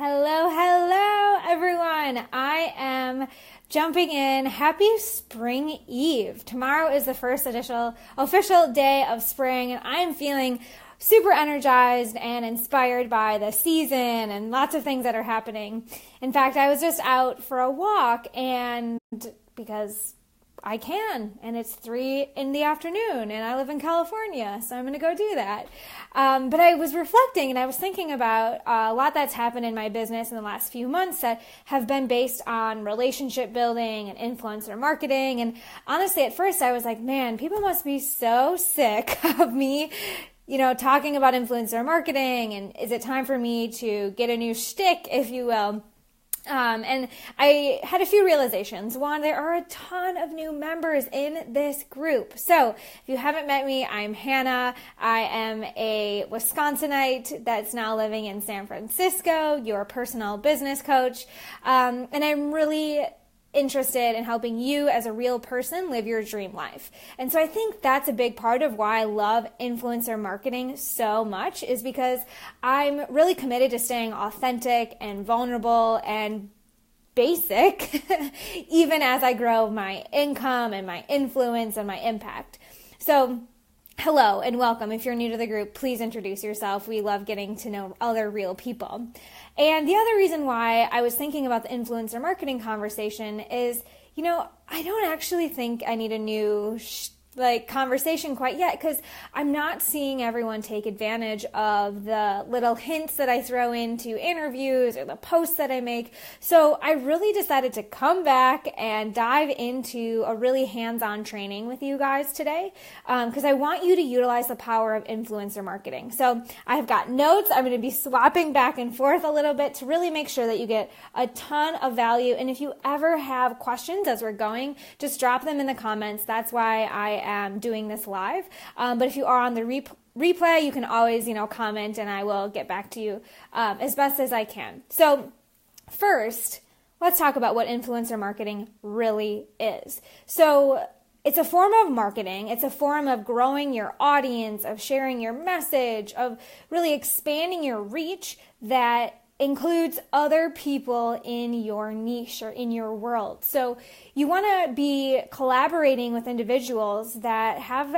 Hello, everyone. I am jumping in. Happy Spring Eve. Tomorrow is the first official day of spring, and I am feeling super energized and inspired by the season and lots of things that are happening. In fact, I was just out for a walk, and because I can, and it's 3 in the afternoon, and I live in California, so I'm going to go do that. But I was reflecting, and I was thinking about a lot that's happened in my business in the last few months that have been based on relationship building and influencer marketing. And honestly, at first I was like, man, people must be so sick of me talking about influencer marketing, and is it time for me to get a new shtick, if you will? And I had a few realizations. One, there are a ton of new members in this group. So if you haven't met me, I'm Hanna. I am a Wisconsinite that's now living in San Francisco, your personal business coach. And I'm really interested in helping you as a real person live your dream life. And so I think that's a big part of why I love influencer marketing so much, is because I'm really committed to staying authentic and vulnerable and basic, even as I grow my income and my influence and my impact. So hello and welcome. If you're new to the group, please introduce yourself. We love getting to know other real people. And the other reason why I was thinking about the influencer marketing conversation is, I don't actually think I need a new conversation quite yet, because I'm not seeing everyone take advantage of the little hints that I throw into interviews or the posts that I make. So I really decided to come back and dive into a really hands-on training with you guys today, because I want you to utilize the power of influencer marketing. So I've got notes. I'm going to be swapping back and forth a little bit to really make sure that you get a ton of value. And if you ever have questions as we're going, just drop them in the comments. That's why I am doing this live. But if you are on the replay, you can always, comment, and I will get back to you as best as I can. So first, let's talk about what influencer marketing really is. So it's a form of marketing. It's a form of growing your audience, of sharing your message, of really expanding your reach that includes other people in your niche or in your world. So you want to be collaborating with individuals that have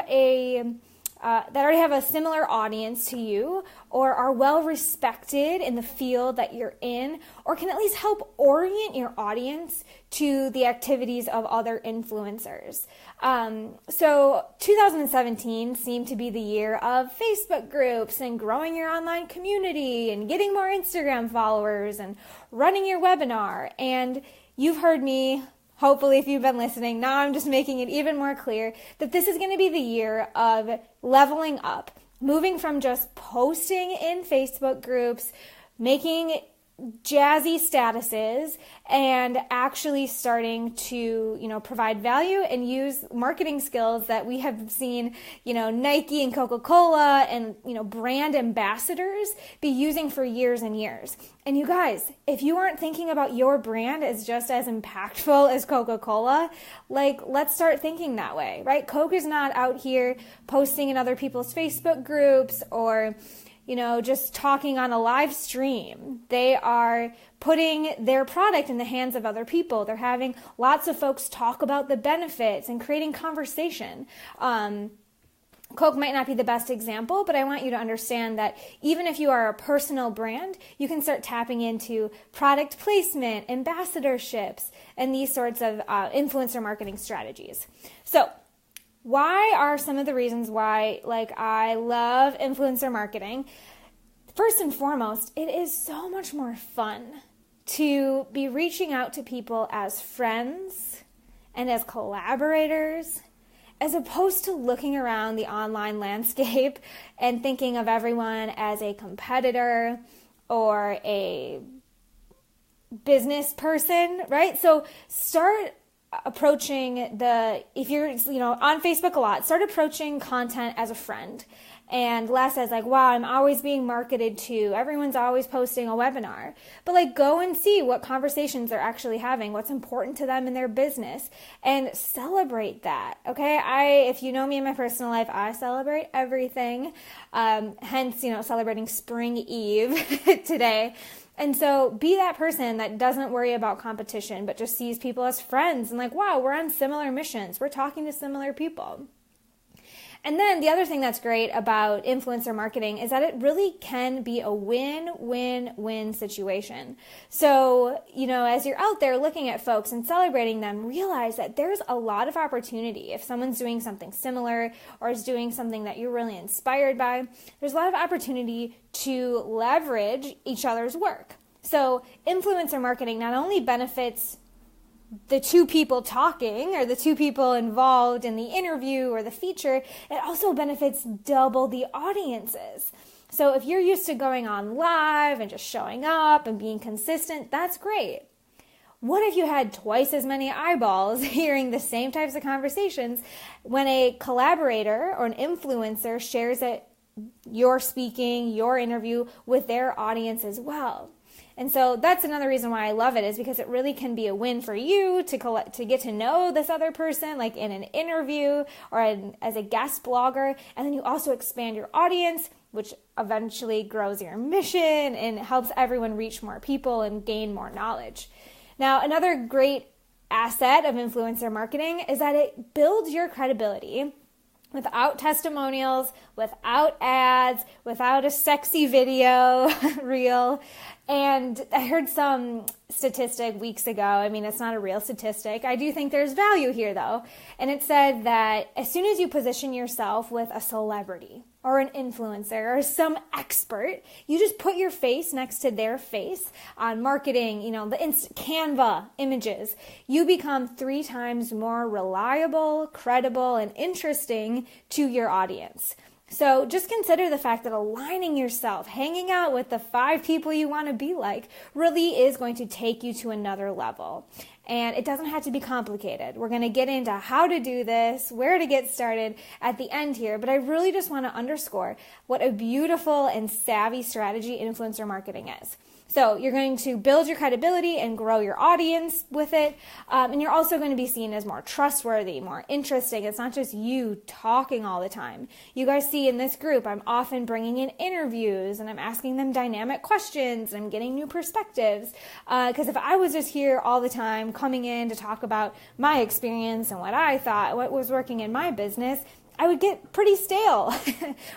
that already have a similar audience to you, or are well respected in the field that you're in, or can at least help orient your audience to the activities of other influencers. So 2017 seemed to be the year of Facebook groups and growing your online community and getting more Instagram followers and running your webinar. And you've heard me, hopefully, if you've been listening, now I'm just making it even more clear that this is going to be the year of leveling up, moving from just posting in Facebook groups, making jazzy statuses, and actually starting to, provide value and use marketing skills that we have seen, Nike and Coca-Cola and, brand ambassadors be using for years and years. And you guys, if you aren't thinking about your brand as just as impactful as Coca-Cola, let's start thinking that way, right? Coke is not out here posting in other people's Facebook groups or just talking on a live stream. They are putting their product in the hands of other people. They're having lots of folks talk about the benefits and creating conversation. Coke might not be the best example, but I want you to understand that even if you are a personal brand, you can start tapping into product placement, ambassadorships, and these sorts of influencer marketing strategies. So why are some of the reasons why I love influencer marketing? First and foremost, it is so much more fun to be reaching out to people as friends and as collaborators, as opposed to looking around the online landscape and thinking of everyone as a competitor or a business person, right? So start approaching if you're on Facebook a lot, start approaching content as a friend and less as wow, I'm always being marketed to, everyone's always posting a webinar. But go and see what conversations they're actually having, what's important to them in their business, and celebrate that. Okay, if you know me in my personal life, I celebrate everything. Hence, celebrating Spring Eve today. And so be that person that doesn't worry about competition, but just sees people as friends and like, wow, we're on similar missions. We're talking to similar people. And then the other thing that's great about influencer marketing is that it really can be a win-win-win situation. So, as you're out there looking at folks and celebrating them, realize that there's a lot of opportunity. If someone's doing something similar or is doing something that you're really inspired by, there's a lot of opportunity to leverage each other's work. So influencer marketing not only benefits the two people talking or the two people involved in the interview or the feature, it also benefits double the audiences. So if you're used to going on live and just showing up and being consistent, that's great. What if you had twice as many eyeballs hearing the same types of conversations when a collaborator or an influencer shares it, your speaking, your interview with their audience as well? And so that's another reason why I love it, is because it really can be a win for you to get to know this other person, like in an interview or as a guest blogger. And then you also expand your audience, which eventually grows your mission and helps everyone reach more people and gain more knowledge. Now, another great asset of influencer marketing is that it builds your credibility. Without testimonials, without ads, without a sexy video reel. And I heard some statistic weeks ago. I mean, it's not a real statistic. I do think there's value here, though. And it said that as soon as you position yourself with a celebrity or an influencer or some expert, you just put your face next to their face on marketing, the Canva images. You become 3 times more reliable, credible, and interesting to your audience. So just consider the fact that aligning yourself, hanging out with the 5 people you want to be like, really is going to take you to another level. And it doesn't have to be complicated. We're going to get into how to do this, where to get started at the end here. But I really just want to underscore what a beautiful and savvy strategy influencer marketing is. So you're going to build your credibility and grow your audience with it. And you're also going to be seen as more trustworthy, more interesting. It's not just you talking all the time. You guys see in this group, I'm often bringing in interviews and I'm asking them dynamic questions and I'm getting new perspectives. Because if I was just here all the time coming in to talk about my experience and what I thought, what was working in my business, I would get pretty stale,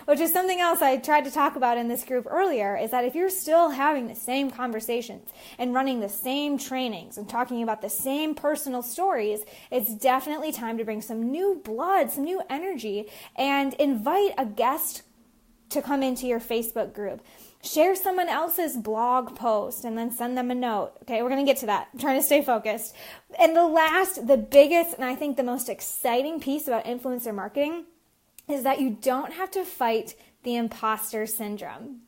which is something else I tried to talk about in this group earlier, is that if you're still having the same conversations and running the same trainings and talking about the same personal stories, it's definitely time to bring some new blood, some new energy, and invite a guest to come into your Facebook group. Share someone else's blog post and then send them a note. Okay, we're going to get to that. I'm trying to stay focused. And the biggest, and I think the most exciting piece about influencer marketing is that you don't have to fight the imposter syndrome,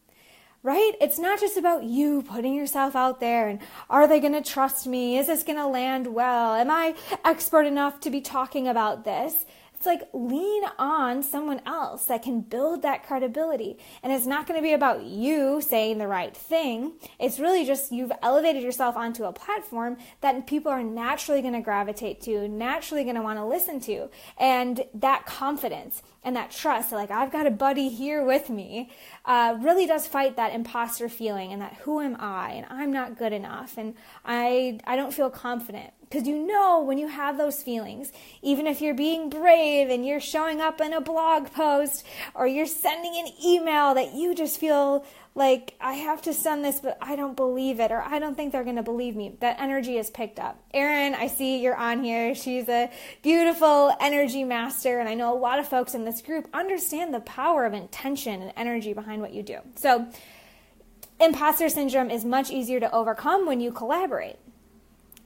right? It's not just about you putting yourself out there and are they going to trust me? Is this going to land well? Am I expert enough to be talking about this? It's like lean on someone else that can build that credibility. And it's not going to be about you saying the right thing. It's really just you've elevated yourself onto a platform that people are naturally going to gravitate to, naturally going to want to listen to. And that confidence and that trust, like I've got a buddy here with me, really does fight that imposter feeling and that who am I and I'm not good enough and I don't feel confident. Because when you have those feelings, even if you're being brave and you're showing up in a blog post or you're sending an email that you just feel like I have to send this, but I don't believe it or I don't think they're going to believe me, that energy is picked up. Erin, I see you're on here. She's a beautiful energy master. And I know a lot of folks in this group understand the power of intention and energy behind what you do. So imposter syndrome is much easier to overcome when you collaborate.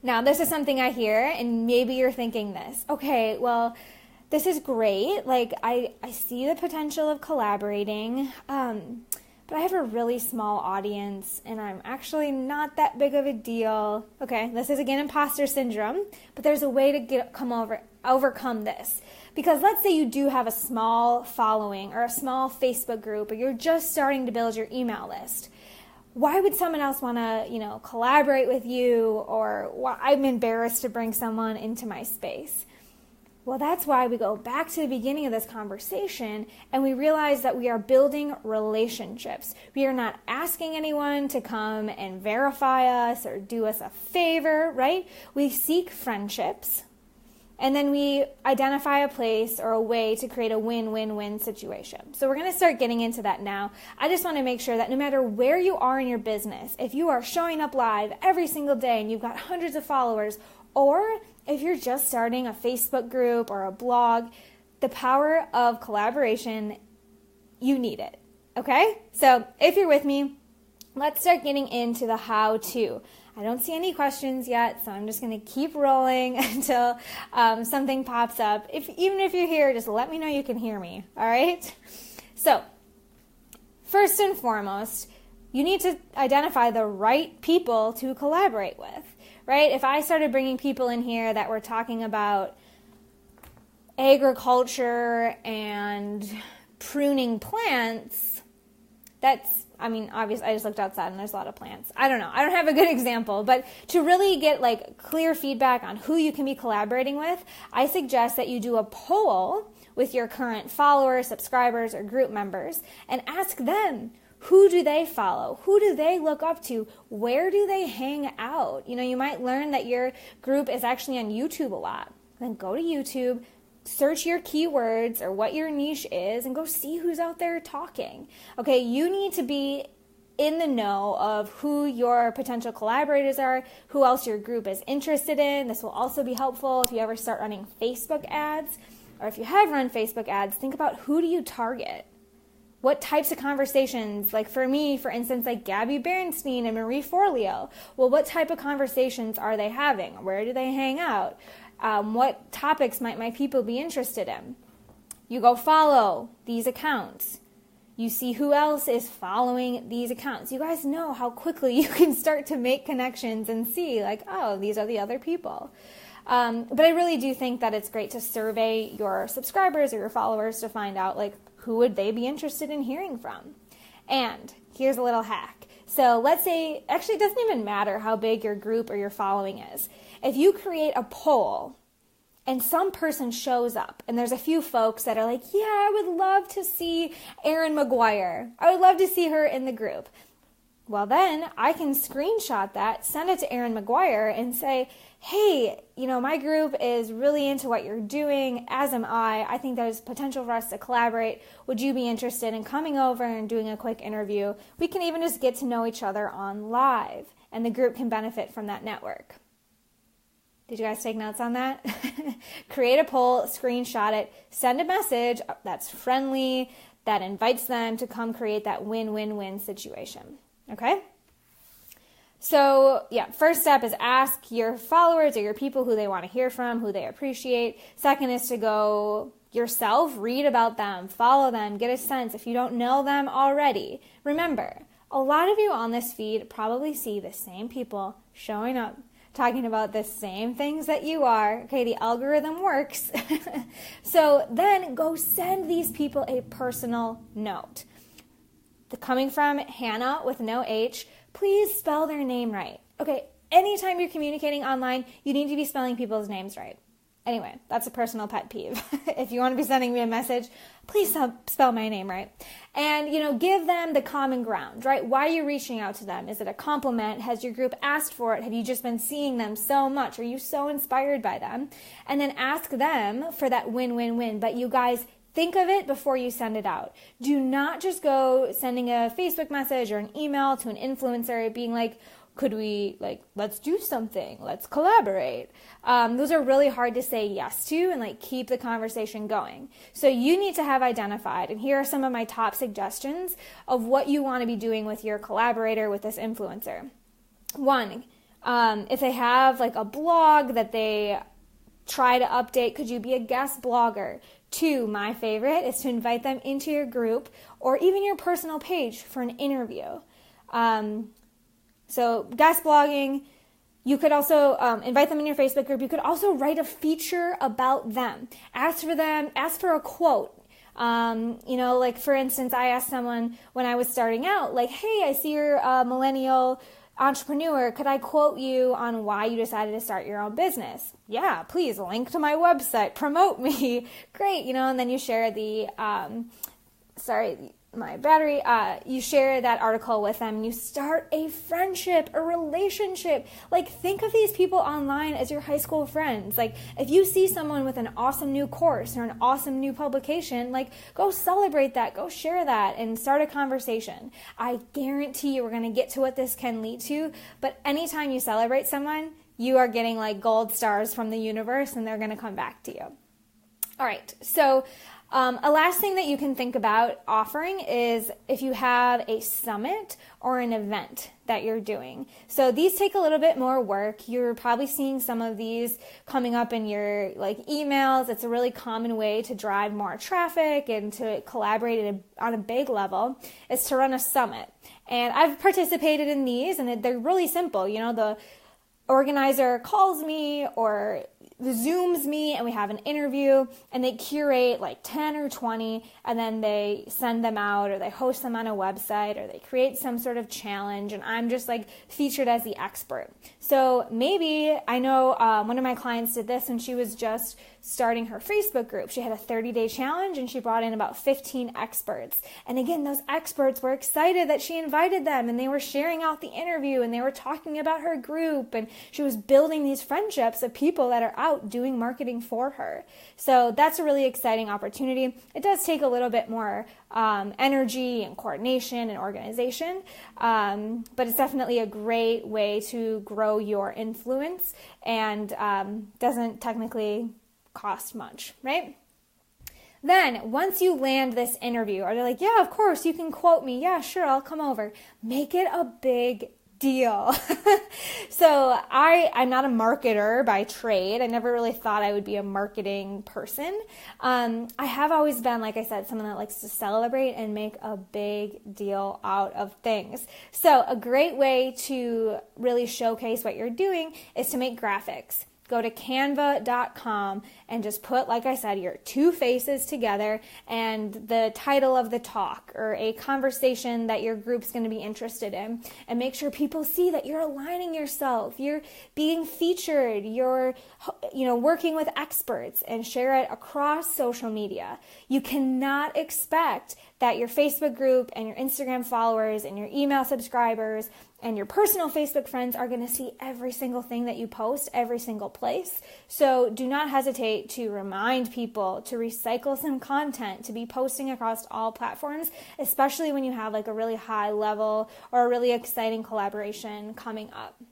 Now, this is something I hear, and maybe you're thinking this. Okay, well, this is great. Like, I see the potential of collaborating, but I have a really small audience, and I'm actually not that big of a deal. Okay, this is, again, imposter syndrome, but there's a way to overcome this. Because let's say you do have a small following or a small Facebook group, or you're just starting to build your email list. Why would someone else want to, collaborate with you, or I'm embarrassed to bring someone into my space? Well, that's why we go back to the beginning of this conversation and we realize that we are building relationships. We are not asking anyone to come and verify us or do us a favor, right? We seek friendships, and then we identify a place or a way to create a win-win-win situation. So we're going to start getting into that now. I just want to make sure that no matter where you are in your business, if you are showing up live every single day and you've got hundreds of followers, or if you're just starting a Facebook group or a blog, the power of collaboration, you need it, okay? So if you're with me, let's start getting into the how-to. I don't see any questions yet, so I'm just going to keep rolling until something pops up. Even if you're here, just let me know you can hear me, all right? So first and foremost, you need to identify the right people to collaborate with. Right? If I started bringing people in here that were talking about agriculture and pruning plants, obviously I just looked outside and there's a lot of plants. I don't know. I don't have a good example, but to really get like clear feedback on who you can be collaborating with, I suggest that you do a poll with your current followers, subscribers, or group members and ask them, who do they follow? Who do they look up to? Where do they hang out? You might learn that your group is actually on YouTube a lot. Then go to YouTube, search your keywords or what your niche is, and go see who's out there talking. Okay, you need to be in the know of who your potential collaborators are, who else your group is interested in. This will also be helpful if you ever start running Facebook ads, or if you have run Facebook ads, think about who do you target? What types of conversations, like for me, for instance, like Gabby Bernstein and Marie Forleo, well, what type of conversations are they having? Where do they hang out? What topics might my people be interested in? You go follow these accounts. You see who else is following these accounts. You guys know how quickly you can start to make connections and see like, oh, these are the other people. But I really do think that it's great to survey your subscribers or your followers to find out like, who would they be interested in hearing from? And here's a little hack. So let's say, actually it doesn't even matter how big your group or your following is. If you create a poll and some person shows up and there's a few folks that are like, yeah, I would love to see Erin McGuire. I would love to see her in the group. Well, then I can screenshot that, send it to Erin McGuire and say, hey, my group is really into what you're doing, as am I. I think there's potential for us to collaborate. Would you be interested in coming over and doing a quick interview? We can even just get to know each other on live, and the group can benefit from that network. Did you guys take notes on that? Create a poll, screenshot it, send a message that's friendly, that invites them to come create that win-win-win situation. Okay? So, first step is ask your followers or your people who they want to hear from, who they appreciate. Second is to go yourself, read about them, follow them, get a sense if you don't know them already. Remember, a lot of you on this feed probably see the same people showing up, talking about the same things that you are. Okay, the algorithm works. So then go send these people a personal note. Coming from Hanna with no H, please spell their name right. Okay, anytime you're communicating online, you need to be spelling people's names right. Anyway, that's a personal pet peeve. If you want to be sending me a message, please spell my name right. And, give them the common ground, right? Why are you reaching out to them? Is it a compliment? Has your group asked for it? Have you just been seeing them so much? Are you so inspired by them? And then ask them for that win-win-win. But you guys, think of it before you send it out. Do not just go sending a Facebook message or an email to an influencer being like, could we, let's do something, let's collaborate. Those are really hard to say yes to and keep the conversation going. So you need to have identified, and here are some of my top suggestions of what you want to be doing with your collaborator, with this influencer. One, if they have a blog that they try to update, could you be a guest blogger? Two, my favorite is to invite them into your group or even your personal page for an interview. So guest blogging, you could also invite them in your Facebook group. You could also write a feature about them. Ask for a quote. For instance, I asked someone when I was starting out, hey, I see you're a millennial entrepreneur, could I quote you on why you decided to start your own business? Yeah, please link to my website, promote me. Great, and then you share the, my battery, you share that article with them and you start a friendship, a relationship. Like, think of these people online as your high school friends. Like, if you see someone with an awesome new course or an awesome new publication, like, go celebrate that, go share that and start a conversation. I guarantee you we're going to get to what this can lead to, but anytime you celebrate someone, you are getting like gold stars from the universe and they're going to come back to you. All right, so a last thing that you can think about offering is if you have a summit or an event that you're doing. So these take a little bit more work. You're probably seeing some of these coming up in your emails. It's a really common way to drive more traffic and to collaborate on a big level is to run a summit. And I've participated in these and they're really simple. The organizer calls me or Zooms me and we have an interview and they curate like 10 or 20 and then they send them out or they host them on a website or they create some sort of challenge and I'm just like featured as the expert. So maybe I know one of my clients did this and she was just starting her Facebook group. She had a 30-day challenge and she brought in about 15 experts. And again, those experts were excited that she invited them and they were sharing out the interview and they were talking about her group and she was building these friendships of people that are out doing marketing for her. So that's a really exciting opportunity. It does take a little bit more energy and coordination and organization, but it's definitely a great way to grow your influence and doesn't technically cost much, right? Then once you land this interview, or they're like, yeah, of course, you can quote me. Yeah, sure, I'll come over. Make it a big deal. So I'm not a marketer by trade. I never really thought I would be a marketing person. I have always been, like I said, someone that likes to celebrate and make a big deal out of things. So a great way to really showcase what you're doing is to make graphics. Go to canva.com and just put, like I said, your two faces together and the title of the talk or a conversation that your group's going to be interested in, and make sure people see that you're aligning yourself, you're being featured, you're working with experts, and share it across social media. You cannot expect that your Facebook group and your Instagram followers and your email subscribers and your personal Facebook friends are going to see every single thing that you post, every single place. So do not hesitate to remind people to recycle some content, to be posting across all platforms, especially when you have like a really high level or a really exciting collaboration coming up.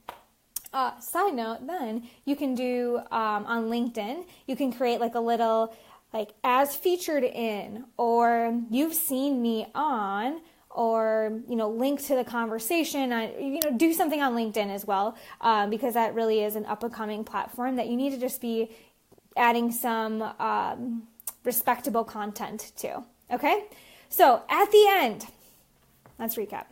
Side note, then you can do on LinkedIn, you can create like a little like as featured in, or you've seen me on, or, link to the conversation, do something on LinkedIn as well, because that really is an up-and-coming platform that you need to just be adding some respectable content to, okay? So at the end, let's recap.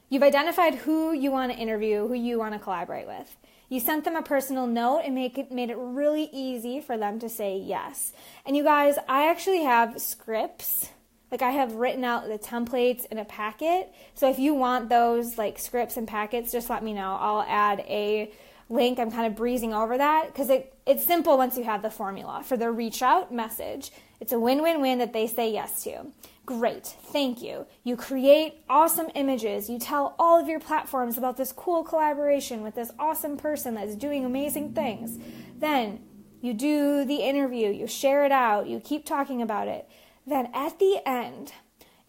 You've identified who you want to interview, who you want to collaborate with. You sent them a personal note and made it really easy for them to say yes. And you guys, I actually have scripts. Like I have written out the templates in a packet. So if you want those like scripts and packets, just let me know. I'll add a link. I'm kind of breezing over that because it's simple once you have the formula for the reach out message. It's a win-win-win that they say yes to. Great, thank you. You create awesome images. You tell all of your platforms about this cool collaboration with this awesome person that's doing amazing things. Then you do the interview, you share it out, you keep talking about it. Then at the end,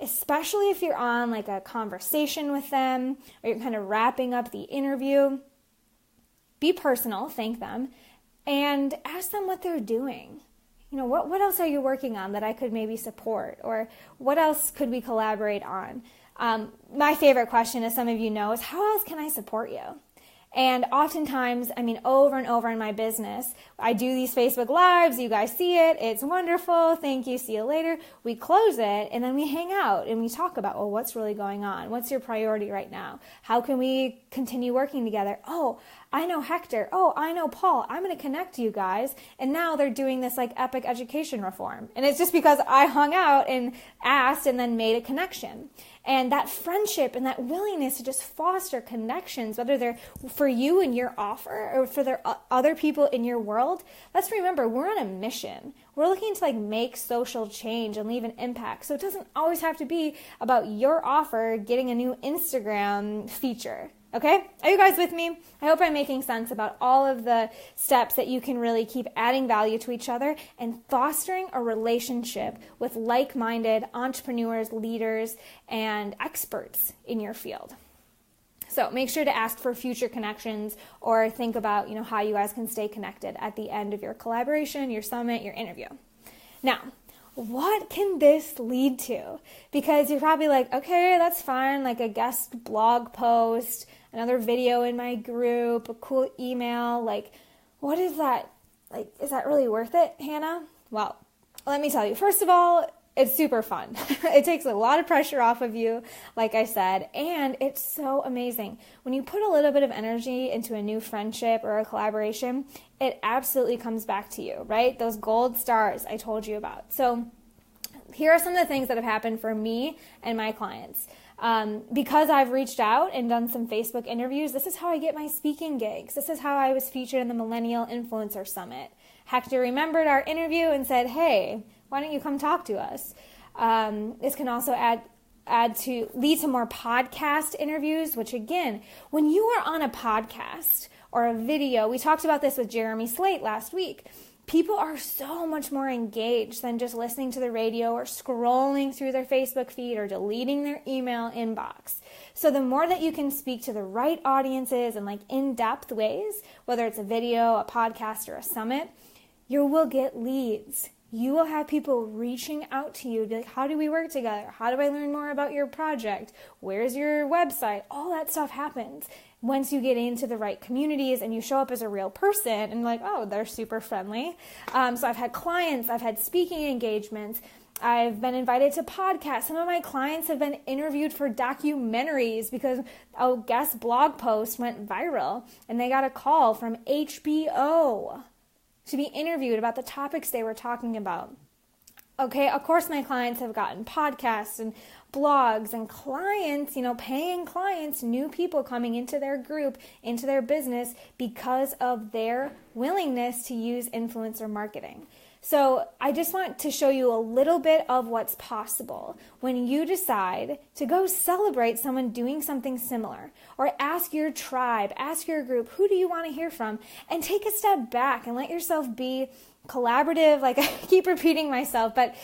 especially if you're on like a conversation with them or you're kind of wrapping up the interview, be personal, thank them, and ask them what they're doing. What else are you working on that I could maybe support? Or what else could we collaborate on? My favorite question, as some of you know, is how else can I support you? And oftentimes, over and over in my business, I do these Facebook Lives, you guys see it, it's wonderful, thank you, see you later. We close it, and then we hang out, and we talk about, what's really going on? What's your priority right now? How can we continue working together? Oh, I know Hector. Oh, I know Paul. I'm going to connect you guys. And now they're doing this like epic education reform. And it's just because I hung out and asked and then made a connection. And that friendship and that willingness to just foster connections, whether they're for you and your offer or for their other people in your world, let's remember we're on a mission. We're looking to make social change and leave an impact. So it doesn't always have to be about your offer getting a new Instagram feature. Okay? Are you guys with me? I hope I'm making sense about all of the steps that you can really keep adding value to each other and fostering a relationship with like-minded entrepreneurs, leaders, and experts in your field. So make sure to ask for future connections or think about, how you guys can stay connected at the end of your collaboration, your summit, your interview. Now, what can this lead to? Because you're probably like, okay, that's fine, like a guest blog post, another video in my group, a cool email, what is that? Is that really worth it, Hannah? Well, let me tell you, first of all, it's super fun. It takes a lot of pressure off of you, like I said, and it's so amazing. When you put a little bit of energy into a new friendship or a collaboration, it absolutely comes back to you, right? Those gold stars I told you about. So here are some of the things that have happened for me and my clients. Because I've reached out and done some Facebook interviews, this is how I get my speaking gigs. This is how I was featured in the Millennial Influencer Summit. Hector remembered our interview and said, hey, why don't you come talk to us? This can also lead to more podcast interviews, which again, when you are on a podcast or a video, we talked about this with Jeremy Slate last week, people are so much more engaged than just listening to the radio or scrolling through their Facebook feed or deleting their email inbox. So the more that you can speak to the right audiences in in-depth ways, whether it's a video, a podcast, or a summit, you will get leads. You will have people reaching out to you, be like, how do we work together? How do I learn more about your project? Where's your website? All that stuff happens once you get into the right communities and you show up as a real person and oh, they're super friendly. So I've had clients, I've had speaking engagements, I've been invited to podcasts. Some of my clients have been interviewed for documentaries because a guest blog post went viral and they got a call from HBO to be interviewed about the topics they were talking about. Okay, of course my clients have gotten podcasts and blogs and clients, paying clients, new people coming into their group, into their business because of their willingness to use influencer marketing. So I just want to show you a little bit of what's possible when you decide to go celebrate someone doing something similar, or ask your tribe, ask your group, who do you want to hear from, and take a step back and let yourself be collaborative. I keep repeating myself, but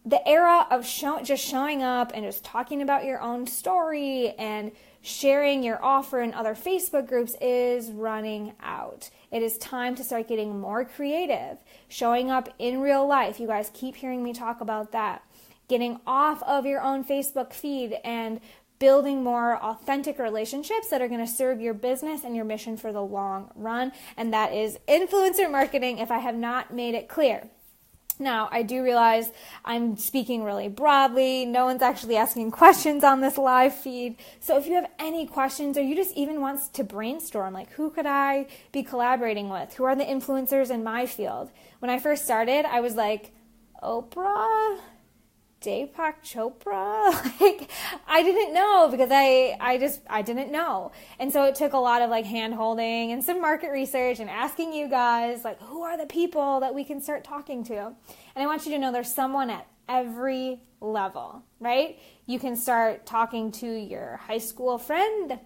the era of just showing up and just talking about your own story and sharing your offer in other Facebook groups is running out. It is time to start getting more creative, showing up in real life. You guys keep hearing me talk about that. Getting off of your own Facebook feed and building more authentic relationships that are going to serve your business and your mission for the long run. And that is influencer marketing, if I have not made it clear. Now, I do realize I'm speaking really broadly. No one's actually asking questions on this live feed. So if you have any questions or you just even want to brainstorm, who could I be collaborating with? Who are the influencers in my field? When I first started, I was like, Oprah? Deepak Chopra? I didn't know because I didn't know. And so it took a lot of hand holding and some market research and asking you guys, who are the people that we can start talking to? And I want you to know there's someone at every level, right? You can start talking to your high school friend.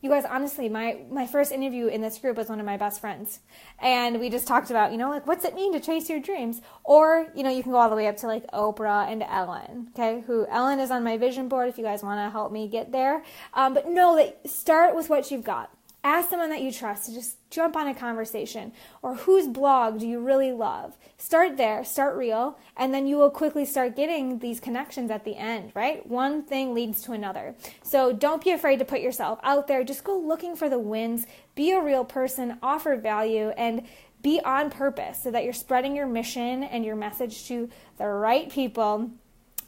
You guys, honestly, my first interview in this group was one of my best friends. And we just talked about, what's it mean to chase your dreams? Or, you can go all the way up to Oprah and Ellen, okay? Ellen is on my vision board if you guys want to help me get there. But know that start with what you've got. Ask someone that you trust to just jump on a conversation. Or whose blog do you really love? Start there, start real, and then you will quickly start getting these connections at the end, right? One thing leads to another. So don't be afraid to put yourself out there. Just go looking for the wins. Be a real person, offer value, and be on purpose so that you're spreading your mission and your message to the right people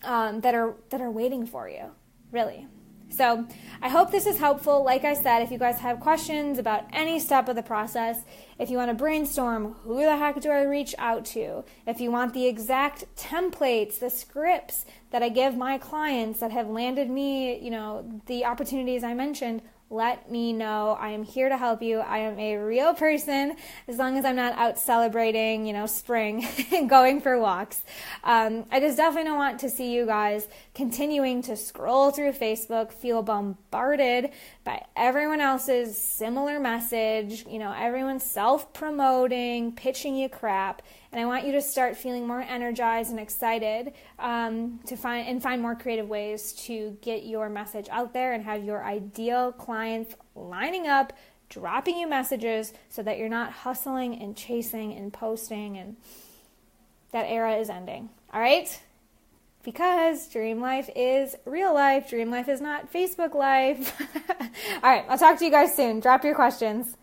that are waiting for you, really. So I hope this is helpful. Like I said, if you guys have questions about any step of the process, if you want to brainstorm, who the heck do I reach out to? If you want the exact templates, the scripts that I give my clients that have landed me, the opportunities I mentioned, let me know. I am here to help you. I am a real person as long as I'm not out celebrating, spring and going for walks. I just definitely don't want to see you guys continuing to scroll through Facebook, feel bombarded by everyone else's similar message, everyone's self-promoting, pitching you crap. And I want you to start feeling more energized and excited to find more creative ways to get your message out there and have your ideal clients lining up, dropping you messages so that you're not hustling and chasing and posting, and that era is ending. All right? Because dream life is real life. Dream life is not Facebook life. All right, I'll talk to you guys soon. Drop your questions.